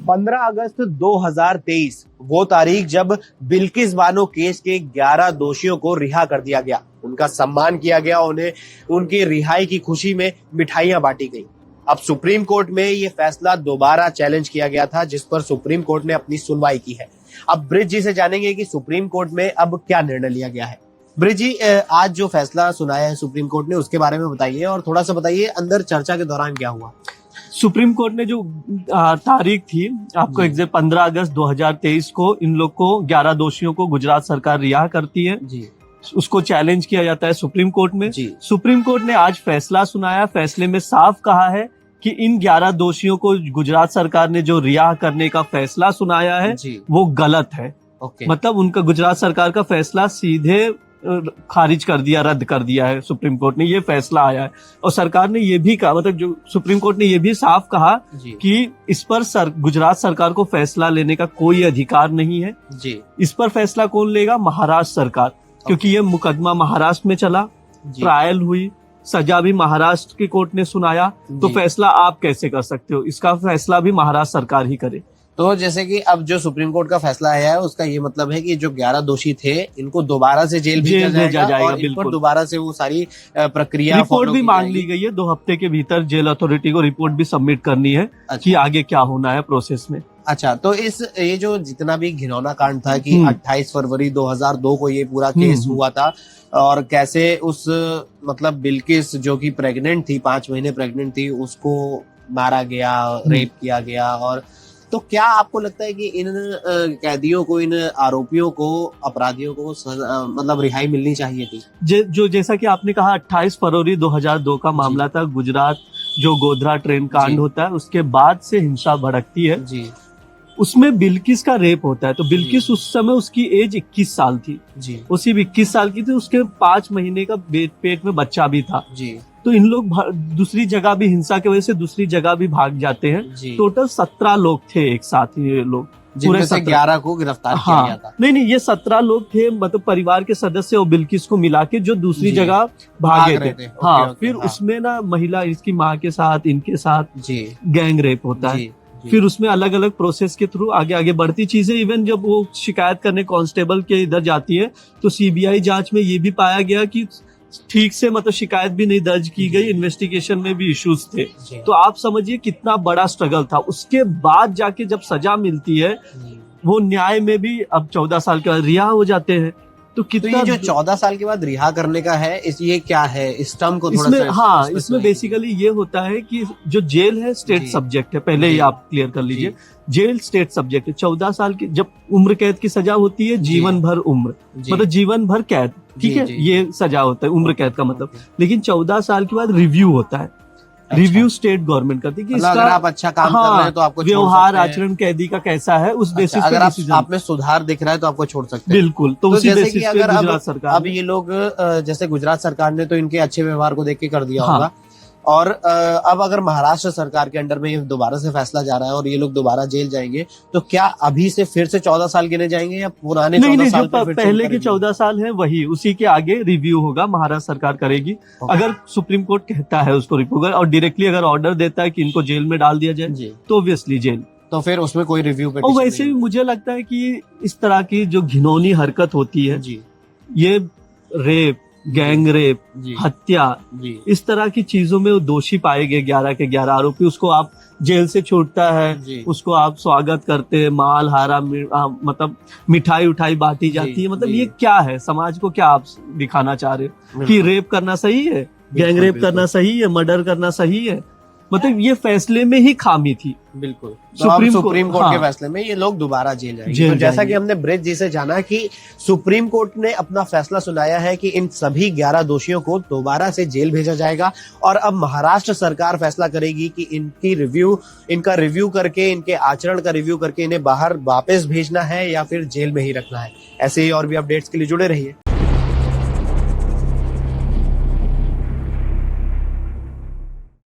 15 अगस्त 2023 वो तारीख जब बिल्किस बानो केस के 11 दोषियों को रिहा कर दिया गया, उनका सम्मान किया गया, उन्हें उनकी रिहाई की खुशी में मिठाइयां बांटी गई। अब सुप्रीम कोर्ट में ये फैसला दोबारा चैलेंज किया गया था, जिस पर सुप्रीम कोर्ट ने अपनी सुनवाई की है। अब ब्रिज जी से जानेंगे कि सुप्रीम कोर्ट में अब क्या निर्णय लिया गया है। ब्रिज जी, आज जो फैसला सुनाया है सुप्रीम कोर्ट ने, उसके बारे में बताइए और थोड़ा सा बताइए अंदर चर्चा के दौरान क्या हुआ। सुप्रीम कोर्ट ने जो तारीख थी आपको एग्जैक्ट 15 अगस्त 2023 को इन लोग को 11 दोषियों को गुजरात सरकार रिहा करती है जी। उसको चैलेंज किया जाता है सुप्रीम कोर्ट में जी। सुप्रीम कोर्ट ने आज फैसला सुनाया। फैसले में साफ कहा है कि इन 11 दोषियों को गुजरात सरकार ने जो रिहा करने का फैसला सुनाया है वो गलत है। मतलब उनका गुजरात सरकार का फैसला सीधे खारिज कर दिया, रद्द कर दिया है सुप्रीम कोर्ट ने। ये फैसला आया है और सरकार ने ये भी कहा, मतलब जो सुप्रीम कोर्ट ने ये भी साफ कहा कि इस पर गुजरात सरकार को फैसला लेने का कोई अधिकार नहीं है जी। इस पर फैसला कौन लेगा? महाराष्ट्र सरकार, क्योंकि ये मुकदमा महाराष्ट्र में चला, ट्रायल हुई, सजा भी महाराष्ट्र की कोर्ट ने सुनाया, तो फैसला आप कैसे कर सकते हो? इसका फैसला भी महाराष्ट्र सरकार ही करे। तो जैसे कि अब जो सुप्रीम कोर्ट का फैसला आया है उसका ये मतलब है कि जो 11 दोषी थे इनको दोबारा से जेल भेजा जाएगा और इन पर दोबारा से वो सारी प्रक्रिया रिपोर्ट भी मांग ली गई है। 2 हफ्ते के भीतर जेल अथॉरिटी को रिपोर्ट भी सबमिट करनी है कि आगे क्या होना है प्रोसेस में। अच्छा, तो ये जो जितना भी घिनौना कांड था कि 28 फरवरी 2002 को ये पूरा केस हुआ था और कैसे उस मतलब बिल्किस जो कि प्रेग्नेंट थी, 5 महीने प्रेग्नेंट थी, उसको मारा गया, रेप किया गया। और तो क्या आपको लगता है कि इन कैदियों को, इन आरोपियों को, अपराधियों को मतलब रिहाई मिलनी चाहिए थी? जो जैसा कि आपने कहा 28 फरवरी 2002 का मामला था, गुजरात जो गोधरा ट्रेन कांड होता है उसके बाद से हिंसा भड़कती है जी। उसमें बिल्किस का रेप होता है। तो बिल्किस उस समय उसकी एज 21 साल थी जी। उसी 21 साल की थी, उसके 5 महीने का पेट में बच्चा भी था जी। तो इन लोग दूसरी जगह भी, हिंसा की वजह से दूसरी जगह भी भाग जाते हैं। टोटल 17 लोग थे एक साथ, ये लोग पूरे 11 को गिरफ्तार किया गया था। नहीं, ये 17 लोग थे, मतलब परिवार के सदस्य और बिल्किस को मिला के जो दूसरी जगह भागे थे। हाँ, फिर उसमें ना महिला, इसकी माँ के साथ, इनके साथ गैंग रेप होता है। फिर उसमें अलग अलग प्रोसेस के थ्रू आगे आगे बढ़ती चीजें। इवन जब वो शिकायत करने कांस्टेबल के इधर जाती है तो सीबीआई जांच में ये भी पाया गया कि ठीक से मतलब शिकायत भी नहीं दर्ज की गई, इन्वेस्टिगेशन में भी इश्यूज थे। तो आप समझिए कितना बड़ा स्ट्रगल था। उसके बाद जाके जब सजा मिलती है, वो न्याय में भी अब 14 साल के बाद रिहा हो जाते हैं। तो कितना ये जो 14 साल के बाद रिहा करने का है, ये क्या है? इस टर्म को थोड़ा इसमें, हाँ, इसमें बेसिकली ये होता है कि जो जेल है स्टेट सब्जेक्ट है, पहले ही आप क्लियर कर लीजिए। जेल स्टेट सब्जेक्ट है। 14 साल की जब उम्र कैद की सजा होती है, जीवन भर उम्र, मतलब जीवन भर कैद, ठीक है, ये सजा होता है उम्र कैद का मतलब। लेकिन 14 साल के बाद रिव्यू होता है। रिव्यू स्टेट गवर्नमेंट करती है कि अगर आप अच्छा काम कर रहे हैं तो आपको व्यवहार आचरण कैदी का कैसा है, उस बेसिस अगर आप में सुधार दिख रहा है तो आपको छोड़ सकते हैं। बिल्कुल। तो उसी बेसिस पे गुजरात सरकार, अब ये लोग जैसे गुजरात सरकार ने तो इनके अच्छे व्यवहार को देख के कर दिया होगा। और अब अगर महाराष्ट्र सरकार के अंडर में ये दोबारा से फैसला जा रहा है और ये लोग दोबारा जेल जाएंगे, तो क्या अभी से फिर से 14 साल गिने जाएंगे या पुराने 14 साल पहले के 14 साल है वही, उसी के आगे रिव्यू होगा, महाराष्ट्र सरकार करेगी। अगर सुप्रीम कोर्ट कहता है उसको रिव्यू और डायरेक्टली अगर ऑर्डर देता है कि इनको जेल में डाल दिया जाए तो ऑब्वियसली जेल, तो फिर उसमें कोई रिव्यू पे। और वैसे भी मुझे लगता है कि इस तरह की जो घिनौनी हरकत होती है जी, ये रेप, गैंग रेप, हत्या, इस तरह की चीजों में वो दोषी पाए गए 11 के 11 आरोपी, उसको आप जेल से छूटता है, उसको आप स्वागत करते हैं, माल हारा मतलब मिठाई उठाई बांटी जाती है। मतलब ये क्या है? समाज को क्या आप दिखाना चाह रहे हो कि रेप करना सही है, गैंग रेप करना सही है, मर्डर करना सही है? मतलब ये फैसले में ही खामी थी। बिल्कुल। सुप्रीम कोर्ट के फैसले में ये लोग दोबारा जेल जाएंगे। तो जैसा कि हमने ब्रिज जी से जाना कि सुप्रीम कोर्ट ने अपना फैसला सुनाया है कि इन सभी 11 दोषियों को दोबारा से जेल भेजा जाएगा और अब महाराष्ट्र सरकार फैसला करेगी कि इनका रिव्यू करके, इनके आचरण का रिव्यू करके इन्हें बाहर वापस भेजना है या फिर जेल में ही रखना है। ऐसे ही और भी अपडेट्स के लिए जुड़े रहिए।